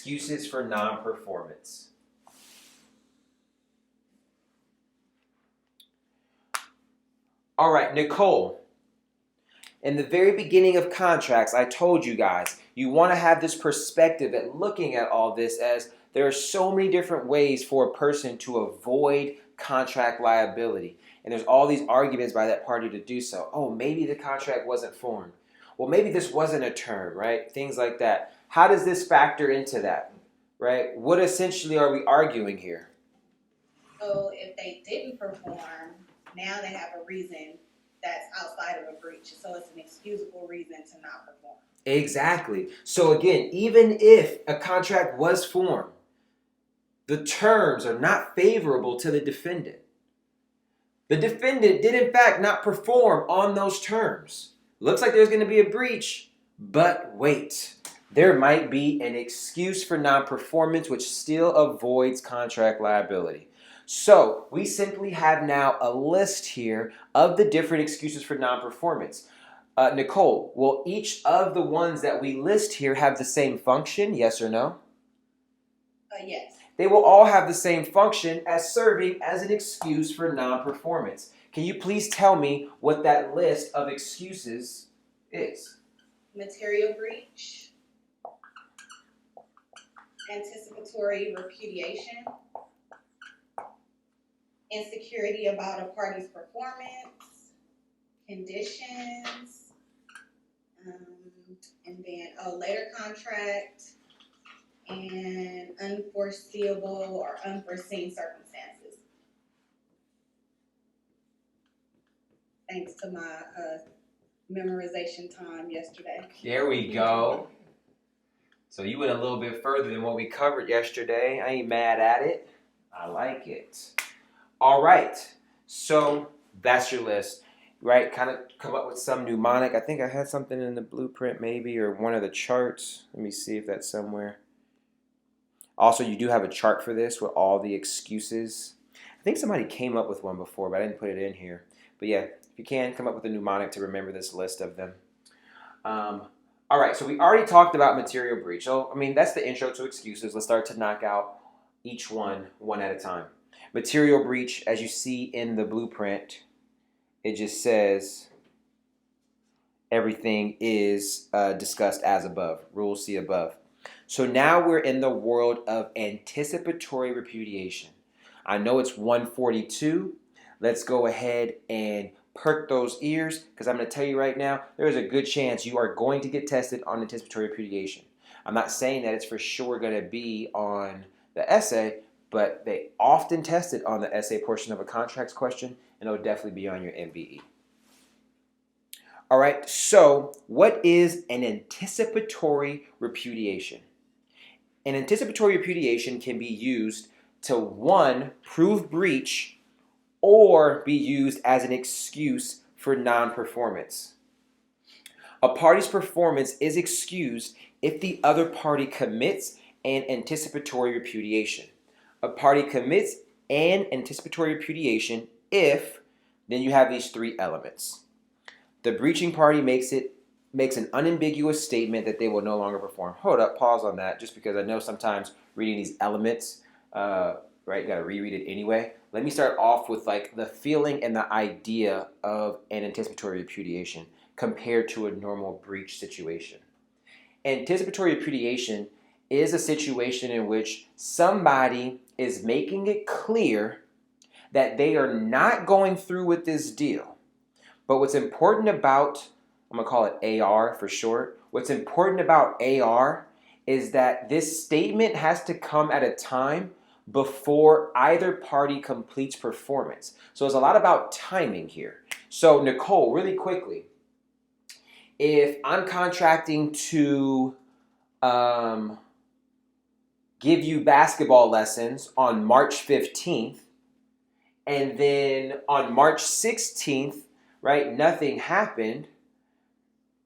excuses for non-performance. All right, Nicole. In the very beginning of contracts, I told you guys, you want to have this perspective at looking at all this as there are so many different ways for a person to avoid contract liability. And there's all these arguments by that party to do so. Oh, maybe the contract wasn't formed. Well, maybe this wasn't a term, right? Things like that. How does this factor into that, right? What essentially are we arguing here? So if they didn't perform, now they have a reason that's outside of a breach. So it's an excusable reason to not perform. Exactly. So again, even if a contract was formed, the terms are not favorable to the defendant. The defendant did in fact not perform on those terms. Looks like there's going to be a breach, but wait. There might be an excuse for non-performance which still avoids contract liability. So we simply have now a list here of the different excuses for non-performance. Nicole, will each of the ones that we list here have the same function, yes or no? Yes. They will all have the same function as serving as an excuse for non-performance. Can you please tell me what that list of excuses is? Material breach, anticipatory repudiation, insecurity about a party's performance, conditions, and then a later contract, and unforeseeable or unforeseen circumstances. Thanks to my memorization time yesterday. There we go. So you went a little bit further than what we covered yesterday. I ain't mad at it. I like it. All right. So that's your list, right? Kind of come up with some mnemonic. I think I had something in the blueprint maybe or one of the charts. Let me see if that's somewhere. Also, you do have a chart for this with all the excuses. I think somebody came up with one before, but I didn't put it in here. But yeah, if you can, come up with a mnemonic to remember this list of them. All right, so we already talked about material breach. So, I mean, that's the intro to excuses. Let's start to knock out each one at a time. Material breach, as you see in the blueprint, it just says everything is discussed as above. Rules see above. So now we're in the world of anticipatory repudiation. I know it's 142. Let's go ahead and perk those ears because I'm going to tell you right now, there is a good chance you are going to get tested on anticipatory repudiation. I'm not saying that it's for sure going to be on the essay, but they often test it on the essay portion of a contracts question, and it'll definitely be on your MBE. All right, so what is an anticipatory repudiation? An anticipatory repudiation can be used to, one, prove breach or be used as an excuse for non-performance. A party's performance is excused if the other party commits an anticipatory repudiation. A party commits an anticipatory repudiation if, then you have these three elements. The breaching party makes an unambiguous statement that they will no longer perform. Hold up, pause on that, just because I know sometimes reading these elements, right, you gotta reread it anyway. Let me start off with like the feeling and the idea of an anticipatory repudiation compared to a normal breach situation. Anticipatory repudiation is a situation in which somebody is making it clear that they are not going through with this deal. But what's important about, I'm gonna call it AR for short, what's important about AR is that this statement has to come at a time before either party completes performance. So it's a lot about timing here. So Nicole, really quickly, if I'm contracting to give you basketball lessons on March 15th, and then on March 16th, right, nothing happened,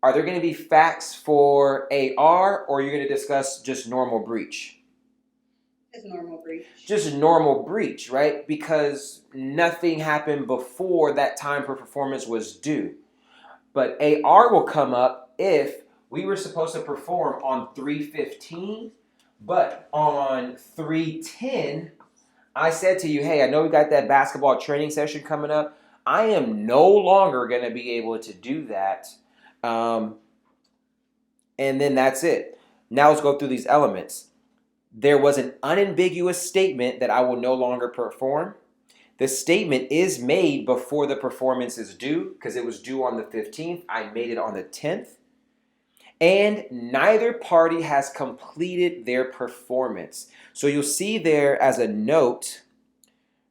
are there going to be facts for AR, or are you going to discuss just normal breach? Just normal breach. Just normal breach, right? Because nothing happened before that time for performance was due. But AR will come up if we were supposed to perform on 3/15, But on 310, I said to you, hey, I know we got that basketball training session coming up. I am no longer going to be able to do that. Um, and then that's it. Now let's go through these elements. There was an unambiguous statement that I will no longer perform. The statement is made before the performance is due because it was due on the 15th. I made it on the 10th. And neither party has completed their performance. So you'll see there as a note,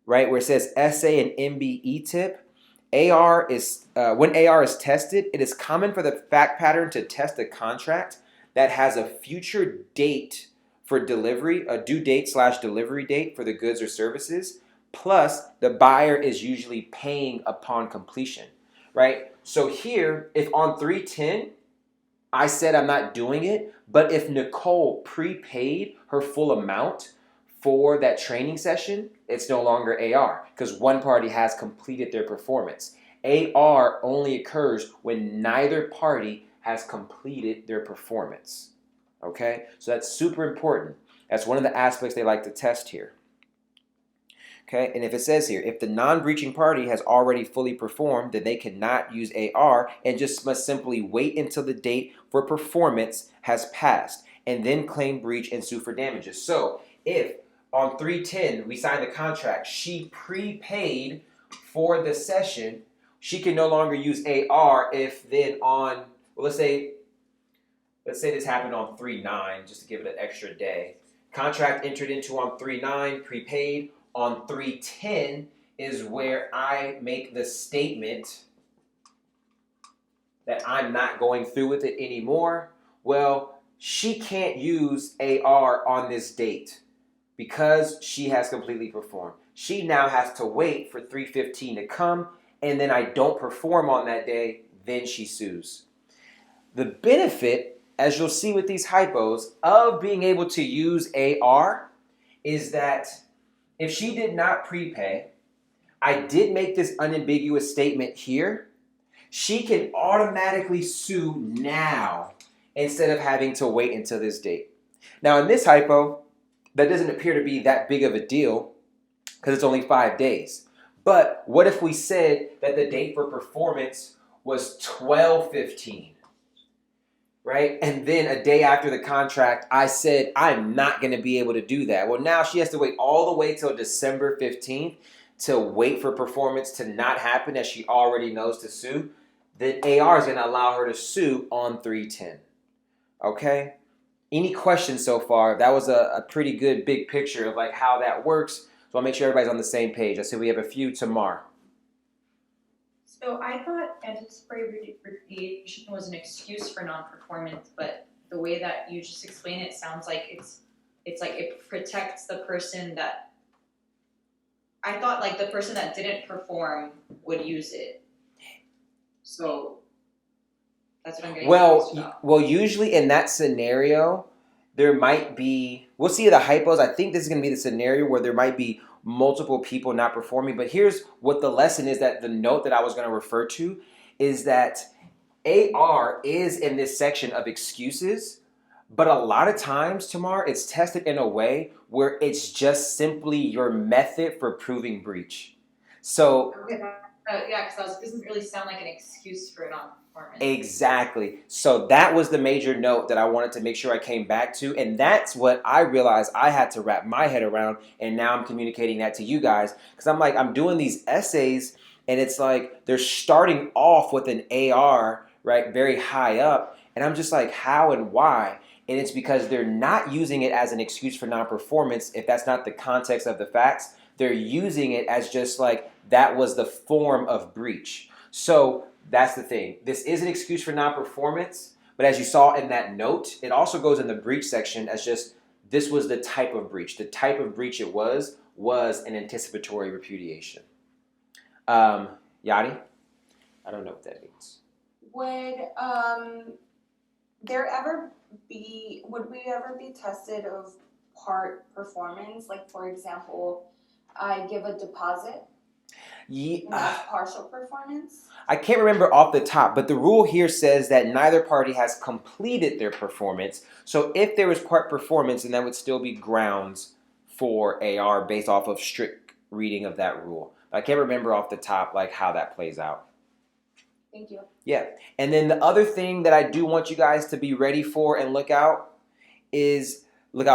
right, where it says SA and MBE tip. AR is when AR is tested, it is common for the fact pattern to test a contract that has a future date for delivery, a due date / delivery date for the goods or services, plus the buyer is usually paying upon completion, right? So here, if on 310, I said I'm not doing it, but if Nicole prepaid her full amount for that training session, it's no longer AR because one party has completed their performance. AR only occurs when neither party has completed their performance. Okay? So that's super important. That's one of the aspects they like to test here. Okay, and if it says here, if the non-breaching party has already fully performed, then they cannot use AR and just must simply wait until the date for performance has passed and then claim breach and sue for damages. So if on 310 we signed the contract, she prepaid for the session, she can no longer use AR if then on, well, let's say this happened on 3/9 just to give it an extra day. Contract entered into on 3/9, prepaid. On 310 is where I make the statement that I'm not going through with it anymore. Well, she can't use AR on this date because she has completely performed. She now has to wait for 315 to come, and then I don't perform on that day, then she sues. The benefit, as you'll see with these hypos, of being able to use AR is that if she did not prepay, I did make this unambiguous statement here, she can automatically sue now instead of having to wait until this date. Now in this hypo, that doesn't appear to be that big of a deal because it's only 5 days. But what if we said that the date for performance was 12/15? Right? And then a day after the contract, I said, I'm not going to be able to do that. Well, now she has to wait all the way till December 15th to wait for performance to not happen as she already knows to sue. Then AR is going to allow her to sue on 310. Okay? Any questions so far? That was a pretty good big picture of like how that works. So I'll make sure everybody's on the same page. I said we have a few tomorrow. So I thought anticipatory repudiation was an excuse for non-performance, but the way that you just explain it sounds like it's like it protects the person that I thought like the person that didn't perform would use it. So that's what I'm getting confused about. Well, usually in that scenario, there might be. We'll see the hypos. I think this is going to be the scenario where there might be multiple people not performing. But here's what the lesson is that the note that I was going to refer to is that AR is in this section of excuses, but a lot of times, Tamar, it's tested in a way where it's just simply your method for proving breach. So Okay. Yeah, because this doesn't really sound like an excuse for non-performance. exactly. So that was the major note that I wanted to make sure I came back to. And that's what I realized I had to wrap my head around. And now I'm communicating that to you guys. Because I'm like, I'm doing these essays and it's like they're starting off with an AR, right, very high up. And I'm just like, how and why? And it's because they're not using it as an excuse for non-performance if that's not the context of the facts. They're using it as just like that was the form of breach. So that's the thing. This is an excuse for non-performance, but as you saw in that note, it also goes in the breach section as just this was the type of breach. The type of breach it was an anticipatory repudiation. Yadi? I don't know what that means. Would we ever be tested of part performance? Like, for example, I give a deposit Not partial performance? I can't remember off the top, but the rule here says that neither party has completed their performance. So if there was part performance, then that would still be grounds for AR based off of strict reading of that rule. I can't remember off the top like how that plays out. Thank you. Yeah. And then the other thing that I do want you guys to be ready for and look out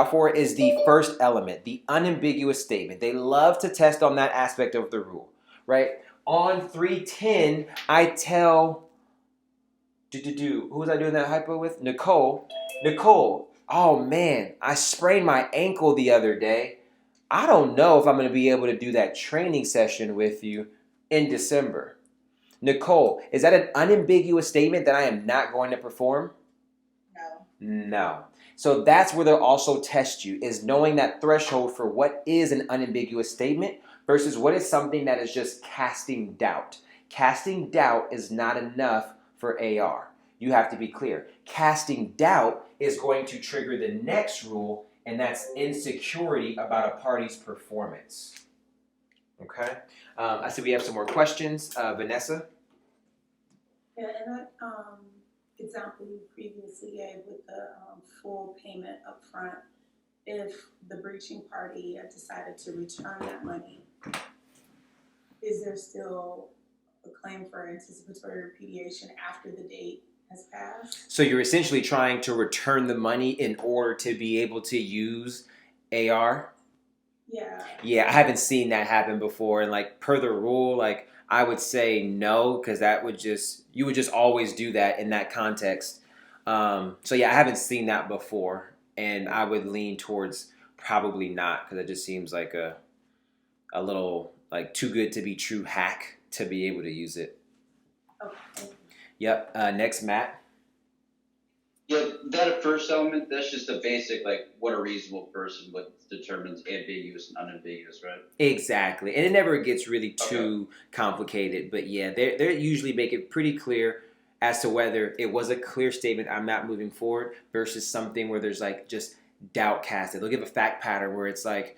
for is the first element, the unambiguous statement. They love to test on that aspect of the rule, right? On 310, I tell who was I doing that hypo with? Nicole, oh man, I sprained my ankle the other day. I don't know if I'm going to be able to do that training session with you in December. Nicole, is that an unambiguous statement that I am not going to perform? No. No. So that's where they'll also test you, is knowing that threshold for what is an unambiguous statement versus what is something that is just casting doubt. Casting doubt is not enough for AR. You have to be clear. Casting doubt is going to trigger the next rule, and that's insecurity about a party's performance. Okay? I see we have some more questions. Vanessa? Yeah, and that example you previously gave with the full payment up front, if the breaching party had decided to return that money, is there still a claim for anticipatory repudiation after the date has passed? So you're essentially trying to return the money in order to be able to use AR? Yeah. Yeah, I haven't seen that happen before. And like per the rule, like I would say no, because you would just always do that in that context. So yeah, I haven't seen that before, and I would lean towards probably not, because it just seems like a little like too good to be true hack to be able to use it. Okay. Yep. Next, Matt. Yeah, that first element, that's just a basic, like, what a reasonable person would determines ambiguous and unambiguous, right? Exactly, and it never gets really too complicated. But yeah, they usually make it pretty clear as to whether it was a clear statement, I'm not moving forward, versus something where there's like just doubt casted. They'll give a fact pattern where it's like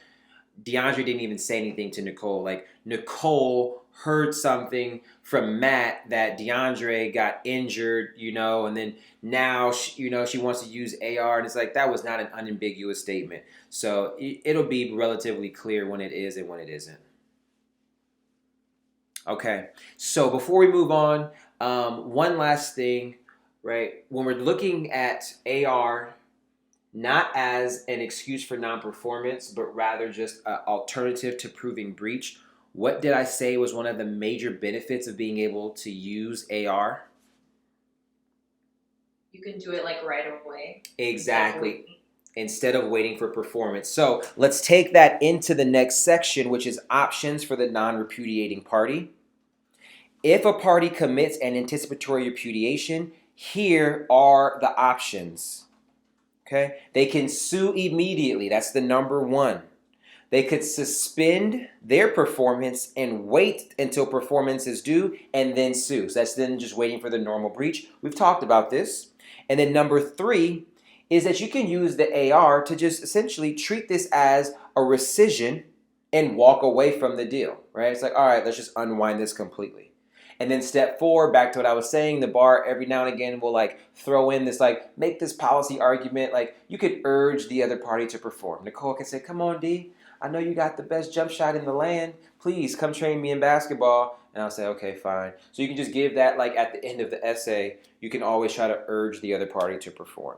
DeAndre didn't even say anything to Nicole. Like Nicole heard something from Matt that DeAndre got injured, and then now she wants to use AR, and it's like that was not an unambiguous statement. So it'll be relatively clear when it is and when it isn't. Okay, so before we move on, one last thing, right? When we're looking at AR, not as an excuse for non-performance, but rather just an alternative to proving breach, what did I say was one of the major benefits of being able to use AR? You can do it like right away. Exactly. Instead of waiting for performance. So let's take that into the next section, which is options for the non-repudiating party. If a party commits an anticipatory repudiation, here are the options. Okay? They can sue immediately. That's the number one. They could suspend their performance and wait until performance is due and then sue. So that's then just waiting for the normal breach. We've talked about this. And then number three is that you can use the AR to just essentially treat this as a rescission and walk away from the deal, right? It's like, all right, let's just unwind this completely. And then step four, back to what I was saying, the bar every now and again will like throw in this, like make this policy argument. Like you could urge the other party to perform. Nicole can say, come on, D, I know you got the best jump shot in the land. Please come train me in basketball. And I'll say, okay, fine. So you can just give that like at the end of the essay. You can always try to urge the other party to perform.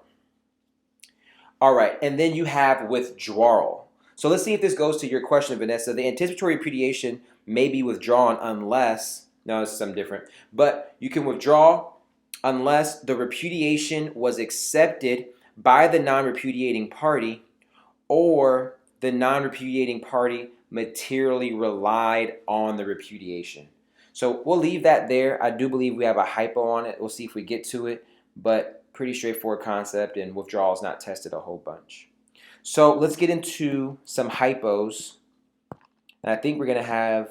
All right, and then you have withdrawal. So let's see if this goes to your question, Vanessa. The anticipatory repudiation may be withdrawn unless, no, it's something different, but you can withdraw unless the repudiation was accepted by the non-repudiating party or the non-repudiating party materially relied on the repudiation. So we'll leave that there. I do believe we have a hypo on it. We'll see if we get to it, but pretty straightforward concept, and withdrawal is not tested a whole bunch. So let's get into some hypos. And I think we got to have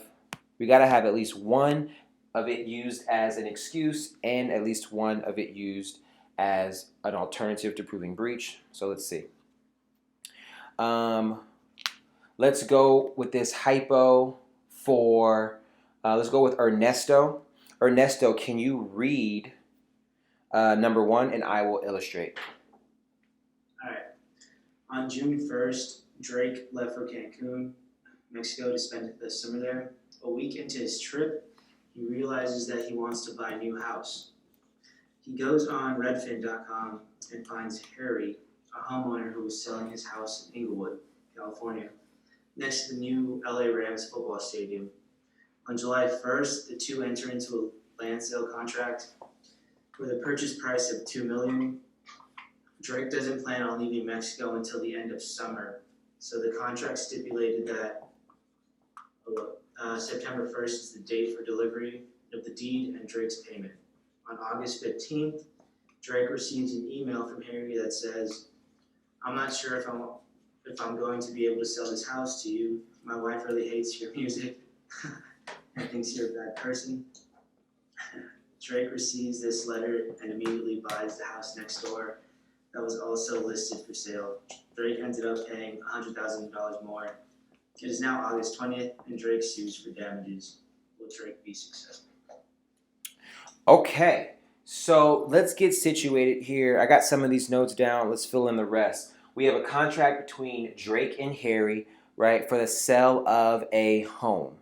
at least one of it used as an excuse and at least one of it used as an alternative to proving breach. So let's see. Let's go with this hypo for Let's go with Ernesto. Ernesto, can you read number 1 and I will illustrate? Alright. On June 1st, Drake left for Cancun, Mexico to spend the summer there. A week into his trip, he realizes that he wants to buy a new house. He goes on redfin.com and finds Harry, a homeowner who was selling his house in Inglewood, California, next to the new LA Rams football stadium. On July 1st, the two enter into a land sale contract with a purchase price of $2 million. Drake doesn't plan on leaving Mexico until the end of summer, so the contract stipulated that September 1st is the date for delivery of the deed and Drake's payment. On August 15th, Drake receives an email from Harry that says, "I'm not sure if I'm going to be able to sell this house to you. My wife really hates your music and thinks you're a bad person." Drake receives this letter and immediately buys the house next door that was also listed for sale. Drake ended up paying $100,000 more. It is now August 20th, and Drake sues for damages. Will Drake be successful? Okay, so let's get situated here. I got some of these notes down. Let's fill in the rest. We have a contract between Drake and Harry, right, for the sale of a home.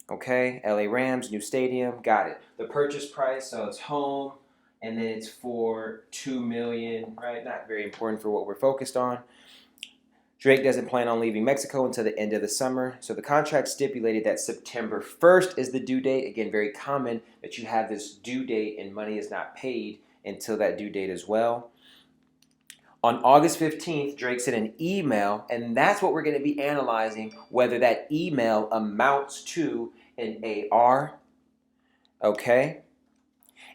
Okay, LA Rams, new stadium, got it. The purchase price, so it's home, and then it's for $2 million, right? Not very important for what we're focused on. Drake doesn't plan on leaving Mexico until the end of the summer. So the contract stipulated that September 1st is the due date. Again, very common that you have this due date and money is not paid until that due date as well. On August 15th, Drake sent an email, and that's what we're going to be analyzing, whether that email amounts to an AR. Okay?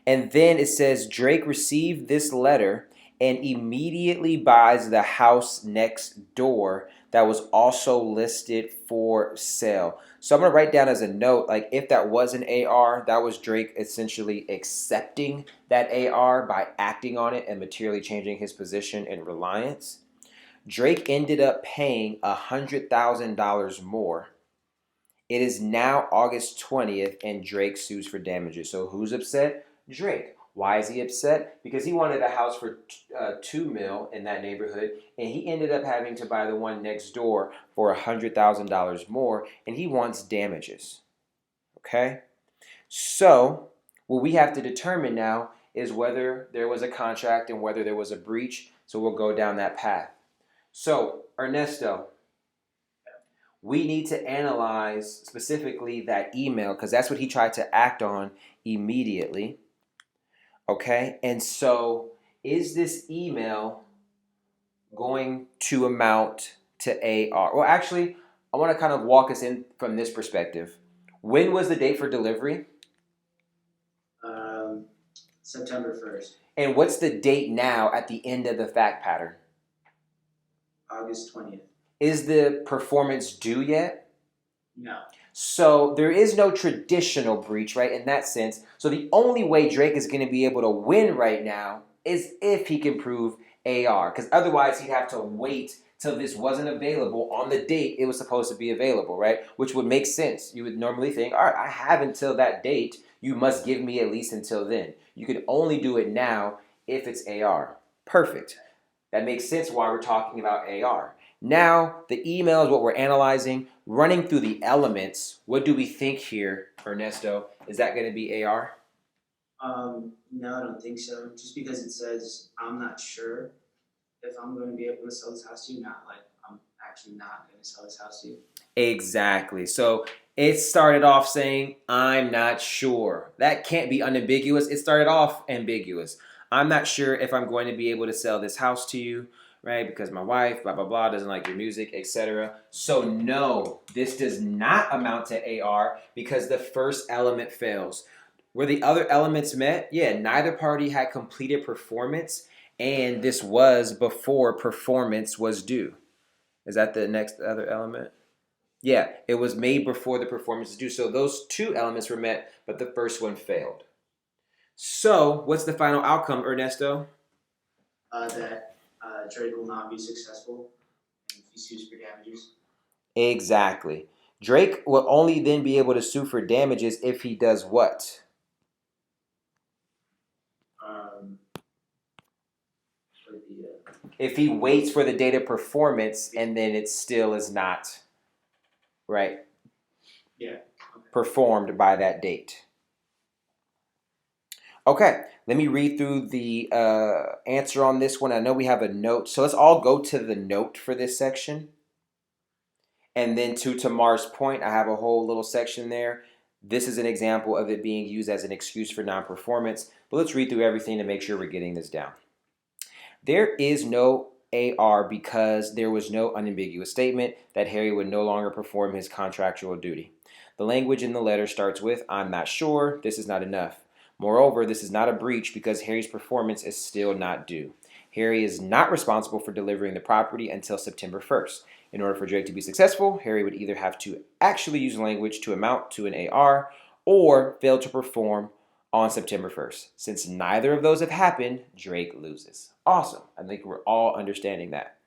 And then it says Drake received this letter and immediately buys the house next door that was also listed for sale. So I'm going to write down as a note, like if that was an AR, that was Drake essentially accepting that AR by acting on it and materially changing his position and reliance. Drake ended up paying $100,000 more. It is now August 20th and Drake sues for damages. So who's upset? Drake. Why is he upset? Because he wanted a house for $2 million in that neighborhood, and he ended up having to buy the one next door for $100,000 more, and he wants damages. Okay? So what we have to determine now is whether there was a contract and whether there was a breach. So we'll go down that path. So Ernesto, we need to analyze specifically that email because that's what he tried to act on immediately. Okay, and so is this email going to amount to AR? Well, actually, I want to kind of walk us in from this perspective. When was the date for delivery? September 1st. And what's the date now at the end of the fact pattern? August 20th. Is the performance due yet? No. So there is no traditional breach, right, in that sense. So the only way Drake is going to be able to win right now is if he can prove AR. Because otherwise he'd have to wait till this wasn't available on the date it was supposed to be available, right? Which would make sense. You would normally think, all right, I have until that date. You must give me at least until then. You could only do it now if it's AR. Perfect. That makes sense why we're talking about AR. Now, the email is what we're analyzing. Running through the elements, what do we think here, Ernesto? Is that going to be AR? No, I don't think so. Just because it says, I'm not sure if I'm going to be able to sell this house to you, not like I'm actually not going to sell this house to you. Exactly. So it started off saying, I'm not sure. That can't be unambiguous. It started off ambiguous. I'm not sure if I'm going to be able to sell this house to you, right? Because my wife, blah, blah, blah, doesn't like your music, etc. So no, this does not amount to AR because the first element fails. Were the other elements met? Yeah, neither party had completed performance, and this was before performance was due. Is that the next other element? Yeah, it was made before the performance is due. So those two elements were met, but the first one failed. So what's the final outcome, Ernesto? That Drake will not be successful and he sues for damages. Exactly. Drake will only then be able to sue for damages if he does what? For the If he waits for the date of performance and then it still is not, right, okay. performed by that date. Okay, let me read through the answer on this one. I know we have a note, so let's all go to the note for this section. And then to Tamar's point, I have a whole little section there. This is an example of it being used as an excuse for non-performance. But let's read through everything to make sure we're getting this down. There is no AR because there was no unambiguous statement that Harry would no longer perform his contractual duty. The language in the letter starts with, I'm not sure, this is not enough. Moreover, this is not a breach because Harry's performance is still not due. Harry is not responsible for delivering the property until September 1st. In order for Drake to be successful, Harry would either have to actually use language to amount to an AR or fail to perform on September 1st. Since neither of those have happened, Drake loses. Awesome. I think we're all understanding that.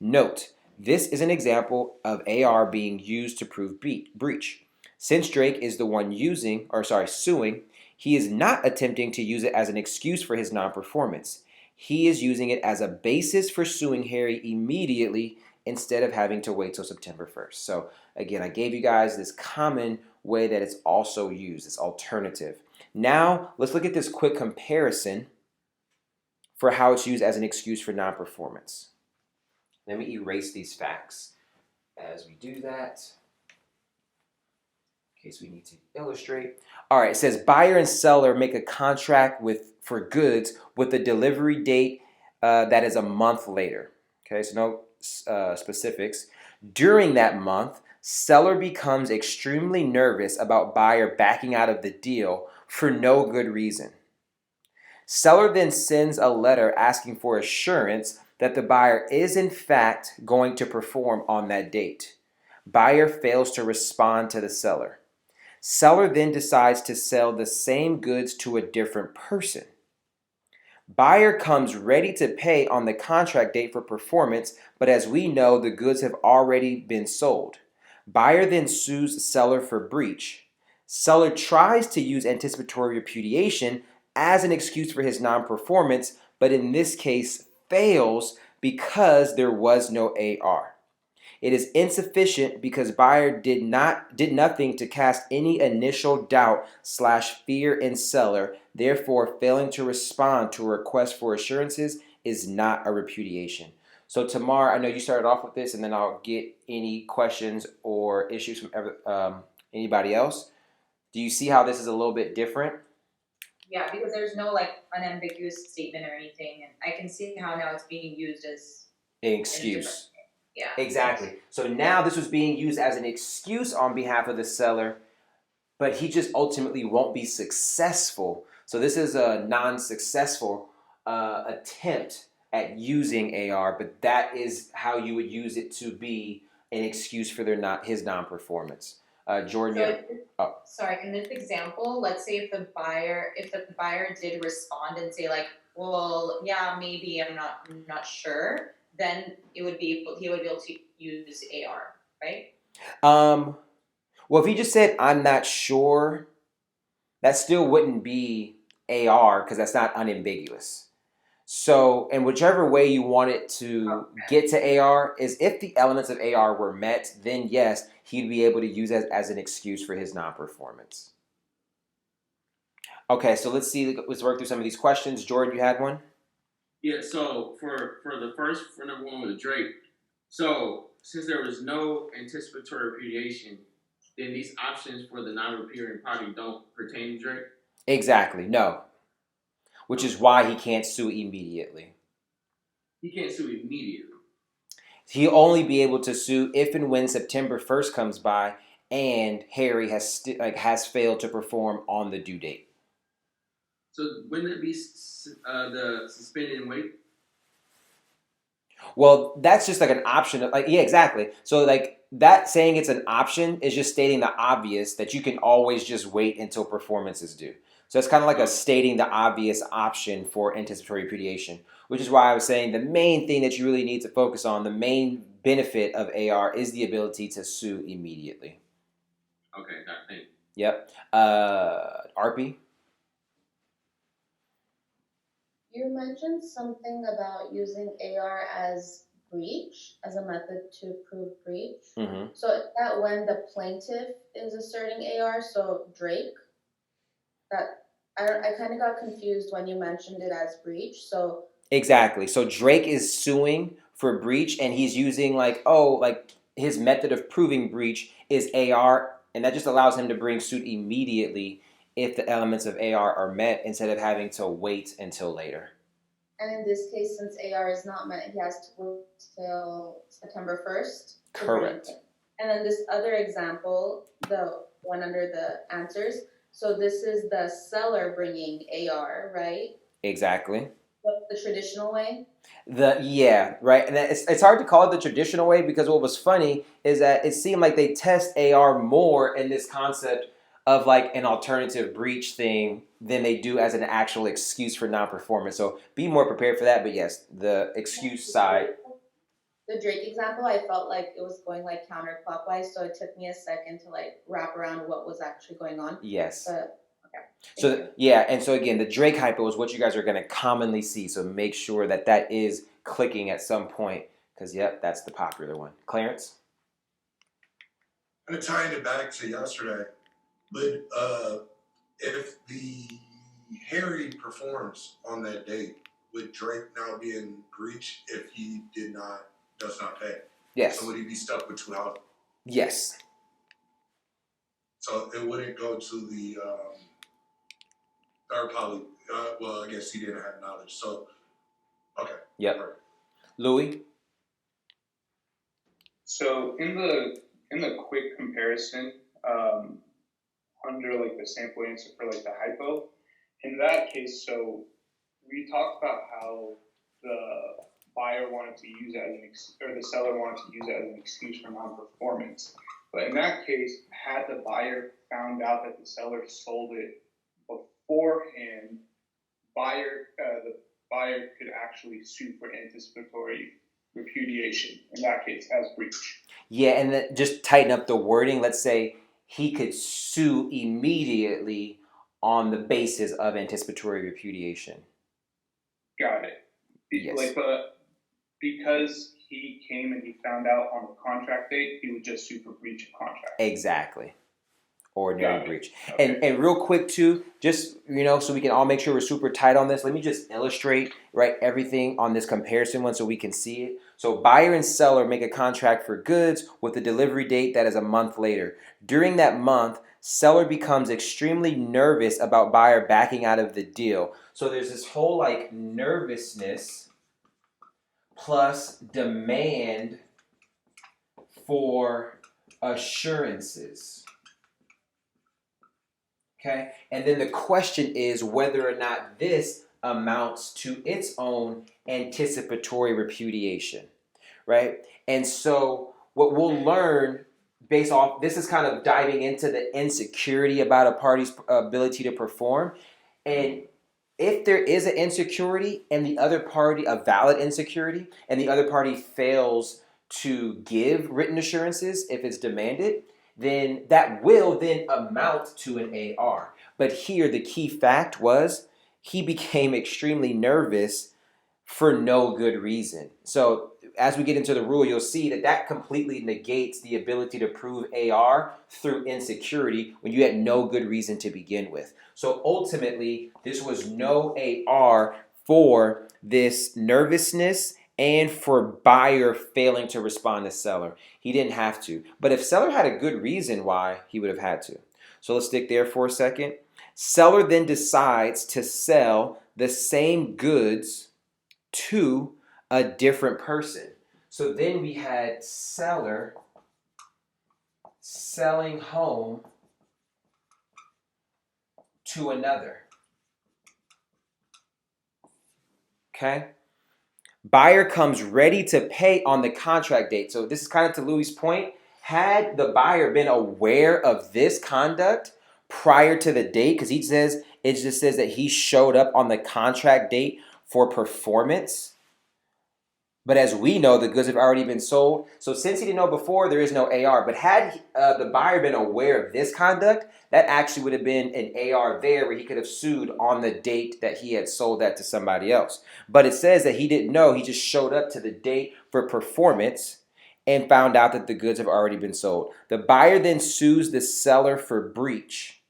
Note, this is an example of AR being used to prove breach. Since Drake is the one suing, he is not attempting to use it as an excuse for his non-performance. He is using it as a basis for suing Harry immediately instead of having to wait till September 1st. So again, I gave you guys this common way that it's also used, this alternative. Now, let's look at this quick comparison for how it's used as an excuse for non-performance. Let me erase these facts as we do that, in case we need to illustrate. All right, it says buyer and seller make a contract for goods with a delivery date that is a month later. Okay, so no specifics. During that month, seller becomes extremely nervous about buyer backing out of the deal for no good reason. Seller then sends a letter asking for assurance that the buyer is in fact going to perform on that date. Buyer fails to respond to the seller. Seller then decides to sell the same goods to a different person. Buyer comes ready to pay on the contract date for performance, but as we know, the goods have already been sold. Buyer then sues seller for breach. Seller tries to use anticipatory repudiation as an excuse for his non-performance, but in this case fails because there was no AR. It is insufficient because buyer did nothing to cast any initial doubt/fear in seller. Therefore, failing to respond to a request for assurances is not a repudiation. So Tamar, I know you started off with this, and then I'll get any questions or issues from anybody else. Do you see how this is a little bit different? Yeah, because there's no like unambiguous statement or anything, and I can see how now it's being used as An excuse. Yeah. Exactly. So now this was being used as an excuse on behalf of the seller, but he just ultimately won't be successful. So this is a non-successful attempt at using AR, but that is how you would use it to be an excuse for his non-performance. Jordan, Sorry, in this example, let's say if the buyer did respond and say like, well, yeah, maybe I'm not sure, then he would be able to use AR, right? Well, if he just said I'm not sure, that still wouldn't be AR because that's not unambiguous. So, in whichever way you want it to get to AR is if the elements of AR were met, then yes, he'd be able to use it as an excuse for his non-performance. Okay, so let's work through some of these questions. Jordan, you had one? Yeah, so for number one with Drake, so since there was no anticipatory repudiation, then these options for the non-repeating party don't pertain to Drake? Exactly, no. Which is why he can't sue immediately. He can't sue immediately. He'll only be able to sue if and when September 1st comes by and Harry has failed to perform on the due date. So wouldn't it be the suspended and wait? Well, that's just like an option. Yeah, exactly. So like that saying it's an option is just stating the obvious that you can always just wait until performance is due. So it's kind of like a stating the obvious option for anticipatory repudiation, which is why I was saying the main thing that you really need to focus on, the main benefit of AR is the ability to sue immediately. Okay, got it. Thank you. Yep. RP. You mentioned something about using AR as breach, as a method to prove breach. Mm-hmm. So is that when the plaintiff is asserting AR, so Drake? That I kind of got confused when you mentioned it as breach. So Exactly. So Drake is suing for breach, and he's using like his method of proving breach is AR, and that just allows him to bring suit immediately if the elements of AR are met instead of having to wait until later. and in this case, since AR is not met, he has to wait till September 1st to bring Correct. it. And then this other example, the one under the answers. So this is the seller bringing AR, right? Exactly. What's the traditional way? Right, and it's hard to call it the traditional way because what was funny is that it seemed like they test AR more in this concept of like an alternative breach thing than they do as an actual excuse for non-performance. So be more prepared for that. But yes, the excuse side. The Drake example, I felt like it was going like counterclockwise, so it took me a second to like wrap around what was actually going on. Yes. But okay. So yeah, and so again, the Drake hypo is what you guys are going to commonly see. So make sure that that is clicking at some point because yep, that's the popular one. Clarence. And tying it back to yesterday, but if the Harry performs on that date, would Drake now be in breach if he does not pay? Yes. So would he be stuck with 2 houses? Yes. So it wouldn't go to the third party. Well, I guess he didn't have knowledge. So, okay. Yep. Perfect. Louis. So in the quick comparison, under like the sample answer for like the hypo, in that case, so we talked about how the buyer wanted to use it as or the seller wanted to use it as an excuse for non-performance. But in that case, had the buyer found out that the seller sold it beforehand, the buyer could actually sue for anticipatory repudiation, in that case, as breach. Yeah, and then just tighten up the wording. Let's say he could sue immediately on the basis of anticipatory repudiation. Got it. Yes. But because he came and he found out on the contract date, he would just sue for breach of contract. Exactly. Ordinary Got it. breach. Okay. And real quick too, just so we can all make sure we're super tight on this. Let me just illustrate everything on this comparison one so we can see it. So buyer and seller make a contract for goods with a delivery date that is a month later. During that month, seller becomes extremely nervous about buyer backing out of the deal. So there's this whole like nervousness plus demand for assurances. Okay, and then the question is whether or not this amounts to its own anticipatory repudiation, right? And so what we'll learn based off this is kind of diving into the insecurity about a party's ability to perform. And if there is an insecurity and the other party, a valid insecurity, and the other party fails to give written assurances if it's demanded, then that will then amount to an AR. But here the key fact was he became extremely nervous for no good reason. So as we get into the rule, you'll see that that completely negates the ability to prove AR through insecurity when you had no good reason to begin with. So ultimately, this was no AR for this nervousness and for buyer failing to respond to seller. He didn't have to. But if seller had a good reason why, he would have had to. So let's stick there for a second. Seller then decides to sell the same goods to a different person. So then we had seller selling home to another. Okay? Buyer comes ready to pay on the contract date. So this is kind of to Louis' point. Had the buyer been aware of this conduct prior to the date, because it just says that he showed up on the contract date for performance, But as we know, the goods have already been sold. So since he didn't know before, there is no AR. But had the buyer been aware of this conduct, that actually would have been an AR there where he could have sued on the date that he had sold that to somebody else. But it says that he didn't know. He just showed up to the date for performance and found out that the goods have already been sold. The buyer then sues the seller for breach.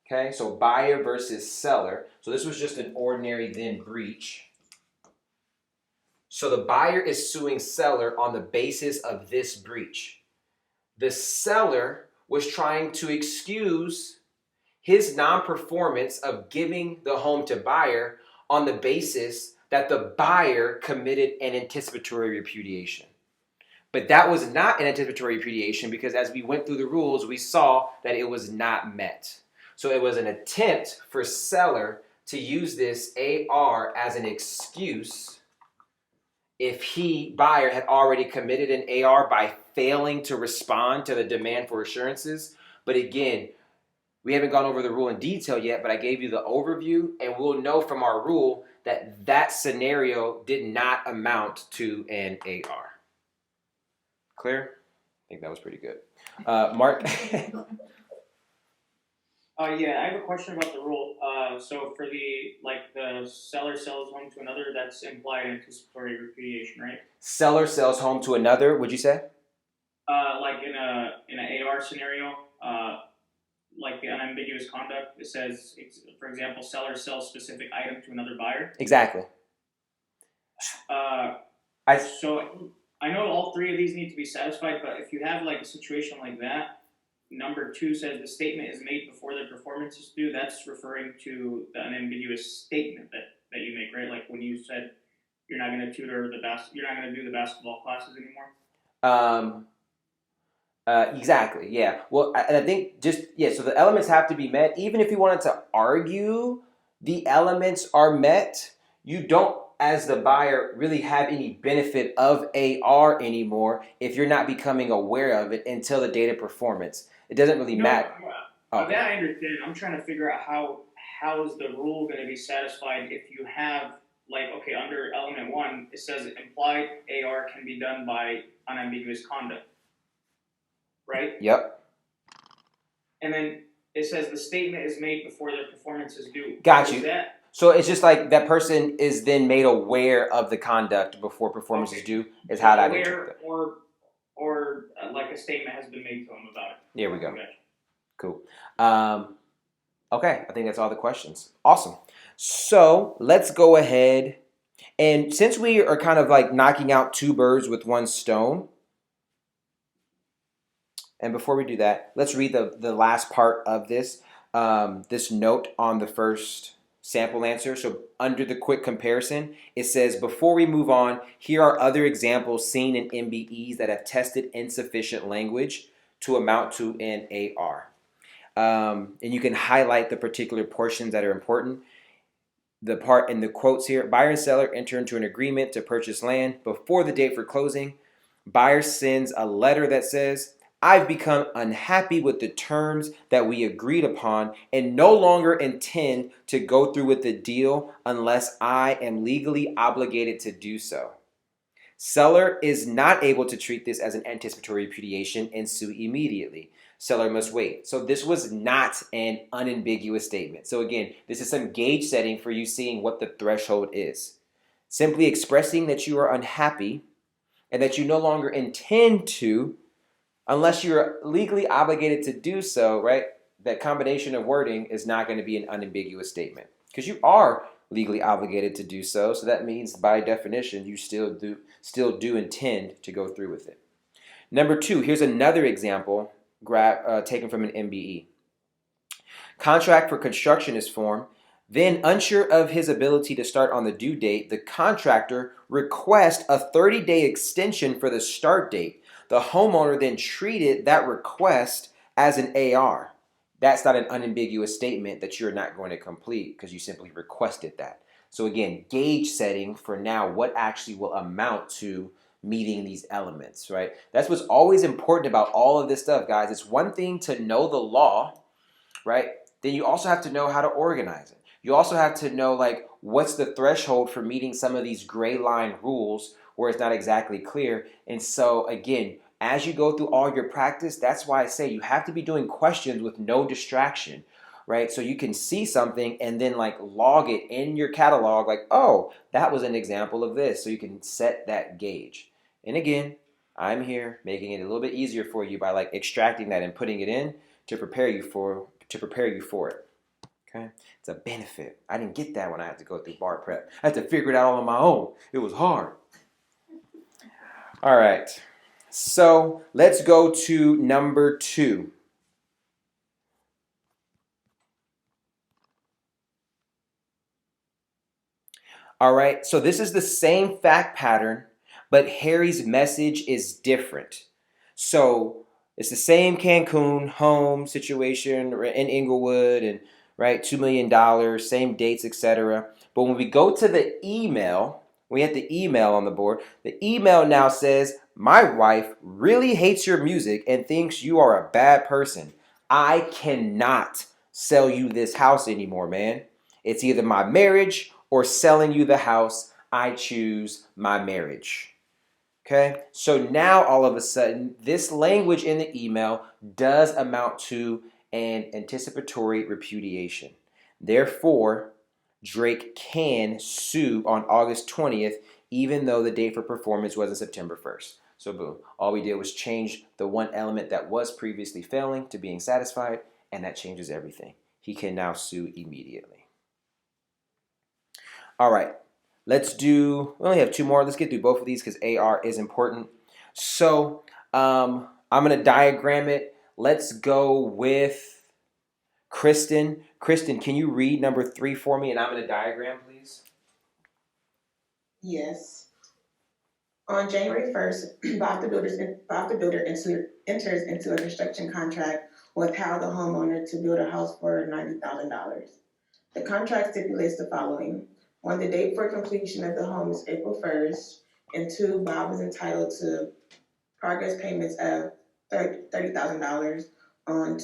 Okay, so buyer versus seller. So this was just an ordinary then breach. So the buyer is suing seller on the basis of this breach. The seller was trying to excuse his non-performance of giving the home to buyer on the basis that the buyer committed an anticipatory repudiation. But that was not an anticipatory repudiation because as we went through the rules, we saw that it was not met. So it was an attempt for seller to use this AR as an excuse if buyer had already committed an AR by failing to respond to the demand for assurances. But again, we haven't gone over the rule in detail yet, but I gave you the overview, and we'll know from our rule that that scenario did not amount to an AR. Clear? I think that was pretty good. Mark? Yeah, I have a question about the rule. So for the seller sells home to another, that's implied anticipatory repudiation, right? Seller sells home to another, would you say? Like in an AR scenario, like the unambiguous conduct, it says, for example, seller sells specific item to another buyer. Exactly. So I know all three of these need to be satisfied, but if you have like a situation like that, number 2 says the statement is made before the performance is due. That's referring to the unambiguous statement that you make, right? Like when you said you're not going to tutor you're not going to do the basketball classes anymore. Exactly. Yeah. Well, and I think so the elements have to be met. Even if you wanted to argue the elements are met, you don't, as the buyer, really have any benefit of AR anymore if you're not becoming aware of it until the date of performance. It doesn't really matter. That I understand. I'm trying to figure out how is the rule going to be satisfied if you have under element 1, it says implied AR can be done by unambiguous conduct, right? Yep. And then it says the statement is made before the performance is due. Got you. So it's just like that person is then made aware of the conduct before performance is due. Is how I interpret it. Or like a statement has been made to him about it. There we go. Cool. Okay, I think that's all the questions. Awesome. So let's go ahead. And since we are kind of like knocking out 2 birds with 1 stone, and before we do that, let's read the last part of this note on the first sample answer. So under the quick comparison, it says, before we move on, here are other examples seen in MBEs that have tested insufficient language to amount to an AR. And you can highlight the particular portions that are important. The part in the quotes here, buyer and seller enter into an agreement to purchase land before the date for closing. Buyer sends a letter that says, I've become unhappy with the terms that we agreed upon and no longer intend to go through with the deal unless I am legally obligated to do so. Seller is not able to treat this as an anticipatory repudiation and sue immediately. Seller must wait. So this was not an unambiguous statement. So again, this is some gauge setting for you seeing what the threshold is. Simply expressing that you are unhappy and that you no longer intend to, unless you're legally obligated to do so, right? That combination of wording is not going to be an unambiguous statement because you are legally obligated to do so. So that means by definition, you still do intend to go through with it. Number 2, here's another example taken from an MBE. Contract for construction is formed. Then, unsure of his ability to start on the due date, the contractor requests a 30-day extension for the start date. The homeowner then treated that request as an AR. That's not an unambiguous statement that you're not going to complete because you simply requested that. So again, gauge setting for now what actually will amount to meeting these elements, right? That's what's always important about all of this stuff, guys. It's one thing to know the law, right? Then you also have to know how to organize it. You also have to know what's the threshold for meeting some of these gray line rules where it's not exactly clear. And so again, as you go through all your practice, that's why I say you have to be doing questions with no distraction, right? So you can see something and then like log it in your catalog, like, oh, that was an example of this. So you can set that gauge. And again, I'm here making it a little bit easier for you by like extracting that and putting it in to prepare you for it. Okay, it's a benefit. I didn't get that when I had to go through bar prep. I had to figure it out all on my own. It was hard. All right, so let's go to number 2. All right, so this is the same fact pattern, but Harry's message is different. So it's the same Cancun home situation in Inglewood and right, $2 million, same dates, etc. But when we go to the email, we have the email on the board. The email now says, my wife really hates your music and thinks you are a bad person. I cannot sell you this house anymore, man. It's either my marriage or selling you the house. I choose my marriage. Okay, so now all of a sudden, this language in the email does amount to an anticipatory repudiation. Therefore, Drake can sue on August 20th, even though the date for performance was on September 1st. So boom, all we did was change the one element that was previously failing to being satisfied, and that changes everything. He can now sue immediately. All right, we only have 2 more. Let's get through both of these because AR is important. So I'm going to diagram it. Let's go with Kristen. Kristen, can you read number 3 for me and I'm going to diagram, please? Yes. On January 1st, Bob the Builder enters into a construction contract with Hal the homeowner to build a house for $90,000. The contract stipulates the following. 1, the date for completion of the home is April 1st, and 2, Bob is entitled to progress payments of $30,000 on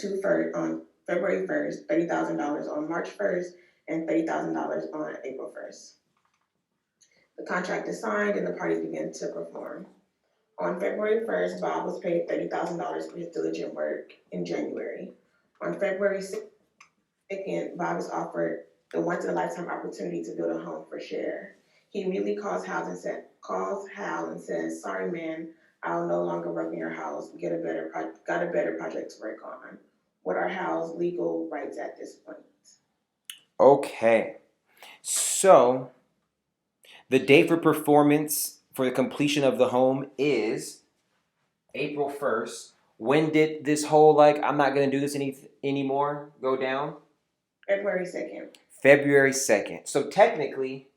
February 1st, $30,000 on March 1st, and $30,000 on April 1st. The contract is signed and the parties begin to perform. On February 1st, Bob was paid $30,000 for his diligent work in January. On February 2nd, Bob is offered the once-in-a-lifetime opportunity to build a home for share. He immediately calls Hal and says, sorry man, I'll no longer work in your house, got a better project to work on. What are Hal's legal rights at this point? Okay, so the date for performance for the completion of the home is April 1st. When did this whole like I'm not going to do this anymore go down? February 2nd. February 2nd. So technically,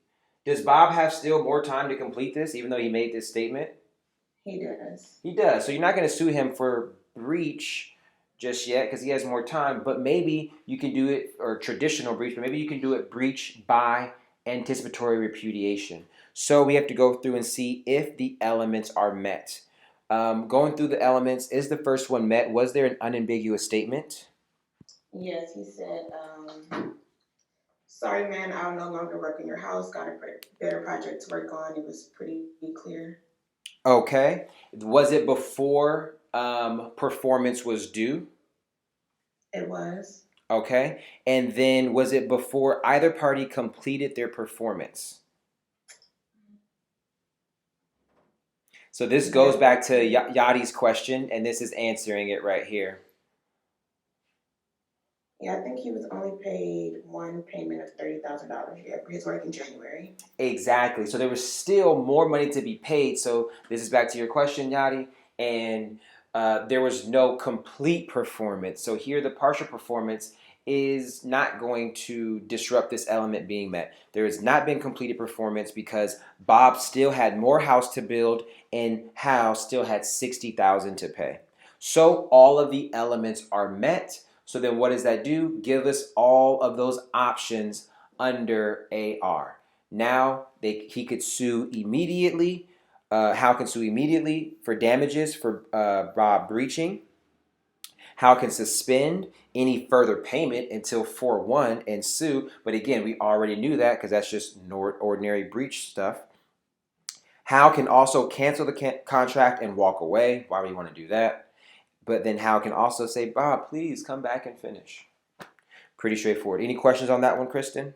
does Bob have still more time to complete this even though he made this statement? He does. He does. So you're not going to sue him for breach just yet because he has more time, but maybe you can do it, or traditional breach, but maybe you can do it breach by anticipatory repudiation. So we have to go through and see if the elements are met. Going through the elements, is the first one met? Was there an unambiguous statement? Yes, he said, sorry man, I'll no longer work in your house, got a better project to work on. It was pretty clear. Okay. Was it before performance was due? It was. Okay. And then was it before either party completed their performance? So this goes back to Yadi's question, and this is answering it right here. Yeah, I think he was only paid one payment of $30,000 for his work in January. Exactly. So there was still more money to be paid. So this is back to your question, Yadi. And there was no complete performance. So here the partial performance is not going to disrupt this element being met. There has not been completed performance because Bob still had more house to build and Hal still had $60,000 to pay. So all of the elements are met. So then what does that do? Give us all of those options under AR. Now he could sue immediately. Hal can sue immediately for damages for Bob breaching. Hal can suspend any further payment until 4/1 and sue. But again, we already knew that because that's just ordinary breach stuff. Hal can also cancel the contract and walk away. Why would you want to do that? But then Hal can also say, Bob, please come back and finish. Pretty straightforward. Any questions on that one, Kristen?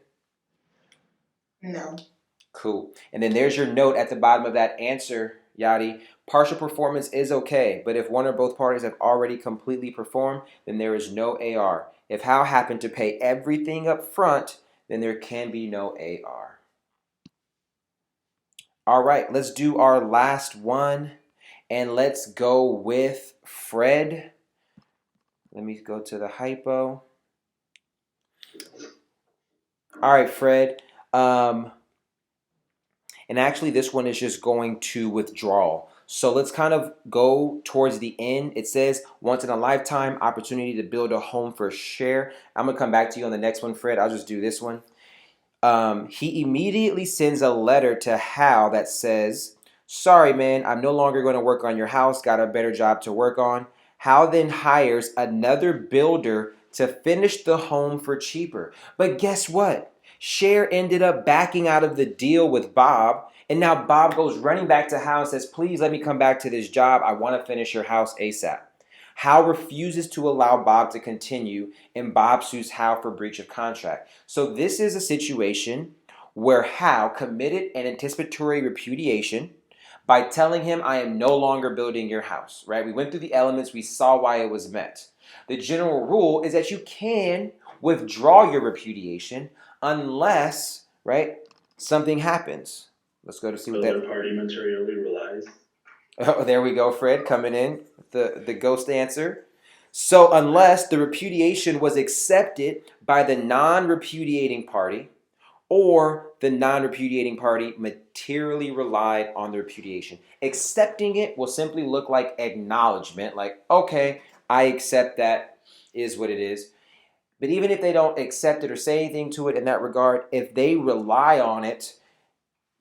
No. Cool. And then there's your note at the bottom of that answer, Yadi. Partial performance is okay, but if one or both parties have already completely performed, then there is no AR. If Hal happened to pay everything up front, then there can be no AR. All right, let's do our last one, and let's go with Fred. Let me go to the hypo. All right, Fred. And actually, this one is just going to withdrawal. So let's kind of go towards the end. It says, once in a lifetime opportunity to build a home for share. I'm going to come back to you on the next one, Fred. I'll just do this one. He immediately sends a letter to Hal that says, sorry, man, I'm no longer going to work on your house. Got a better job to work on. Hal then hires another builder to finish the home for cheaper. But guess what? Cher ended up backing out of the deal with Bob. And now Bob goes running back to Hal and says, please let me come back to this job. I want to finish your house ASAP. Hal refuses to allow Bob to continue, and Bob sues Hal for breach of contract. So this is a situation where Hal committed an anticipatory repudiation by telling him, I am no longer building your house, right? We went through the elements. We saw why it was met. The general rule is that you can withdraw your repudiation unless, right, something happens. Let's go to see what that... The party materially relies. Oh, there we go, Fred, coming in with the ghost answer. So unless the repudiation was accepted by the non-repudiating party or the non-repudiating party materially relied on the repudiation. Accepting it will simply look like acknowledgement, like, okay, I accept that is what it is. But even if they don't accept it or say anything to it in that regard, if they rely on it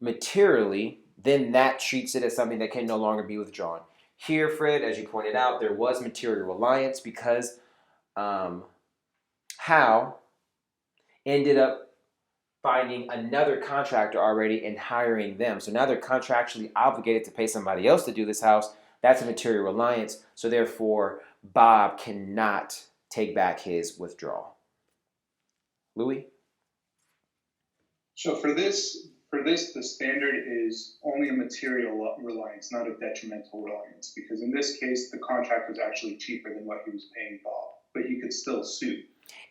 materially, then that treats it as something that can no longer be withdrawn. Here, Fred, as you pointed out, there was material reliance because Hal ended up finding another contractor already and hiring them. So now they're contractually obligated to pay somebody else to do this house. That's a material reliance. So therefore, Bob cannot take back his withdrawal. Louis? So for this, the standard is only a material reliance, not a detrimental reliance, because in this case, the contract was actually cheaper than what he was paying Bob, but he could still sue.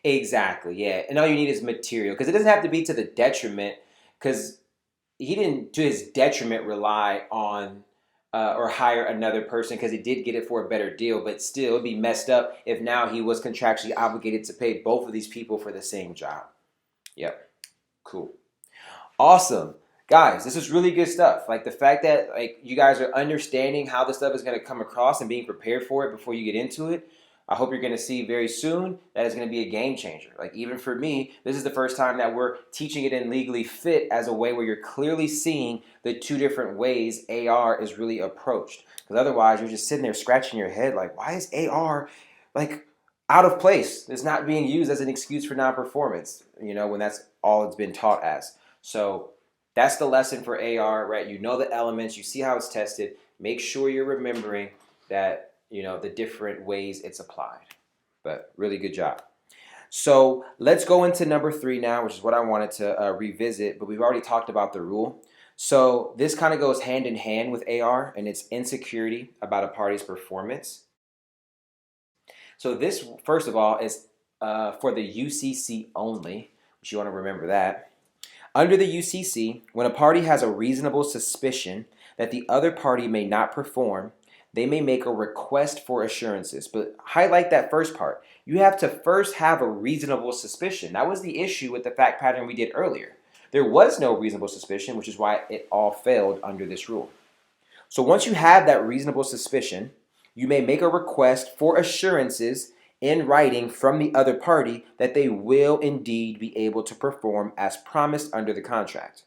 Exactly, yeah. And all you need is material, because it doesn't have to be to the detriment, because he didn't, to his detriment, rely on or hire another person, because he did get it for a better deal, but still, it'd be messed up if now he was contractually obligated to pay both of these people for the same job. Yep, cool. Awesome. Guys, this is really good stuff. Like the fact that like you guys are understanding how this stuff is going to come across and being prepared for it before you get into it. I hope you're going to see very soon that is going to be a game changer. Like even for me, this is the first time that we're teaching it in Legally Fit as a way where you're clearly seeing the two different ways AR is really approached. Because otherwise you're just sitting there scratching your head like, why is AR like out of place? It's not being used as an excuse for non-performance, you know, when that's all it's been taught as. So that's the lesson for AR, right? You know the elements, you see how it's tested. Make sure you're remembering that, you know, the different ways it's applied. But really good job. So let's go into number 3 now, which is what I wanted to revisit, but we've already talked about the rule. So this kind of goes hand in hand with AR, and it's insecurity about a party's performance. So this, first of all, is for the UCC only, which you want to remember that. Under the UCC, when a party has a reasonable suspicion that the other party may not perform, they may make a request for assurances. But highlight that first part. You have to first have a reasonable suspicion. That was the issue with the fact pattern we did earlier. There was no reasonable suspicion, which is why it all failed under this rule. So once you have that reasonable suspicion, you may make a request for assurances in writing from the other party that they will indeed be able to perform as promised under the contract.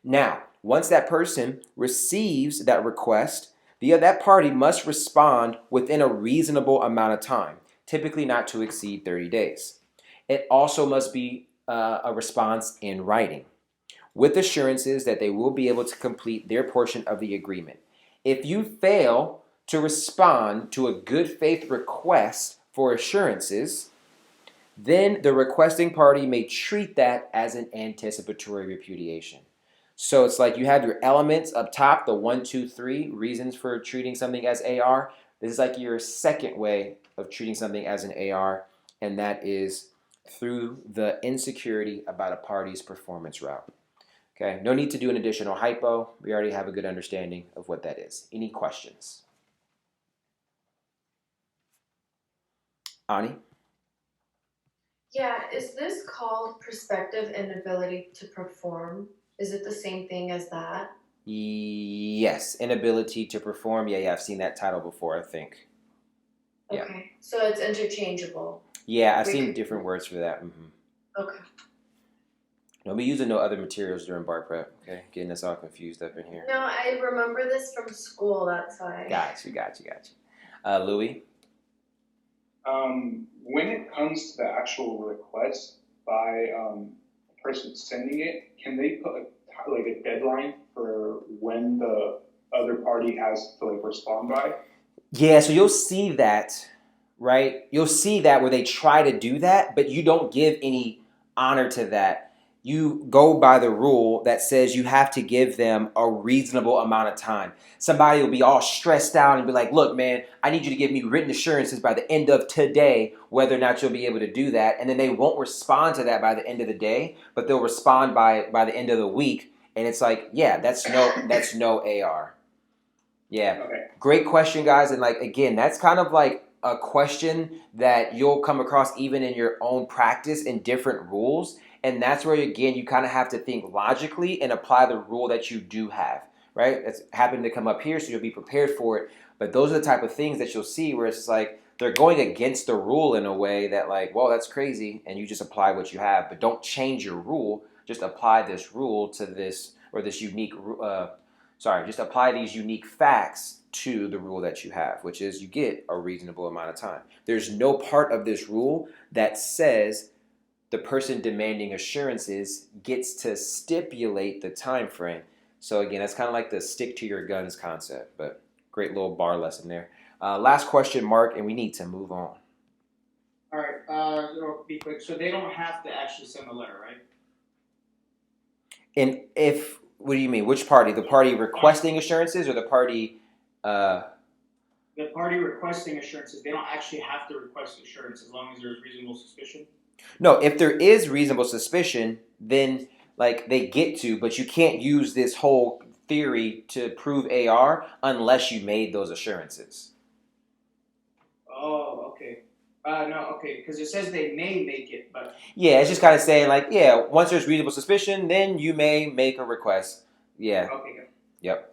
Now, once that person receives that request, that party must respond within a reasonable amount of time, typically not to exceed 30 days. It also must be a response in writing. with assurances that they will be able to complete their portion of the agreement. If you fail to respond to a good faith request for assurances, then the requesting party may treat that as an anticipatory repudiation. So it's like you have your elements up top, the 1, 2, 3 reasons for treating something as AR. This is like your second way of treating something as an AR, and that is through the insecurity about a party's performance route. Okay, no need to do an additional hypo. We already have a good understanding of what that is. Any questions? Ani? Yeah, is this called prospective inability to perform? Is it the same thing as that? Yes, inability to perform. Yeah, I've seen that title before, I think. Yeah. Okay, so it's interchangeable. Yeah, I've We seen could- different words for that. Okay. Don't be using no other materials during bar prep, okay? Getting us all confused up in here. No, I remember this from school, that's why. Got you. Louis? When it comes to the actual request by the person sending it, can they put a deadline for when the other party has to respond by? Yeah, so you'll see that, right? You'll see that where they try to do that, but you don't give any honor to that. You go by the rule that says you have to give them a reasonable amount of time. Somebody will be all stressed out and be like, look, man, I need you to give me written assurances by the end of today, whether or not you'll be able to do that. And then they won't respond to that by the end of the day, but they'll respond by the end of the week. And it's like, yeah, that's no AR. Yeah. Okay. Great question, guys. And again, that's kind of like a question that you'll come across even in your own practice in different rules. And that's where, again, you kind of have to think logically and apply the rule that you do have, right? It's happened to come up here, so you'll be prepared for it. But those are the type of things that you'll see where it's just like they're going against the rule in a way that well, that's crazy. And you just apply what you have. But don't change your rule. Just apply this rule to this or this unique just apply these unique facts to the rule that you have, which is you get a reasonable amount of time. There's no part of this rule that says the person demanding assurances gets to stipulate the time frame. So again, that's kind of like the stick to your guns concept, but great little bar lesson there. Last question, Mark, and we need to move on. All right, it'll be quick. So they don't have to actually send a letter, right? And what do you mean? Which party? The party requesting assurances or the party? The party requesting assurances, they don't actually have to request assurance as long as there's reasonable suspicion. No, if there is reasonable suspicion, then they get to, but you can't use this whole theory to prove AR unless you made those assurances. Oh, okay. No, okay, because it says they may make it, but Yeah, it's just kind of saying once there's reasonable suspicion, then you may make a request. Yeah. okay, good. Yep.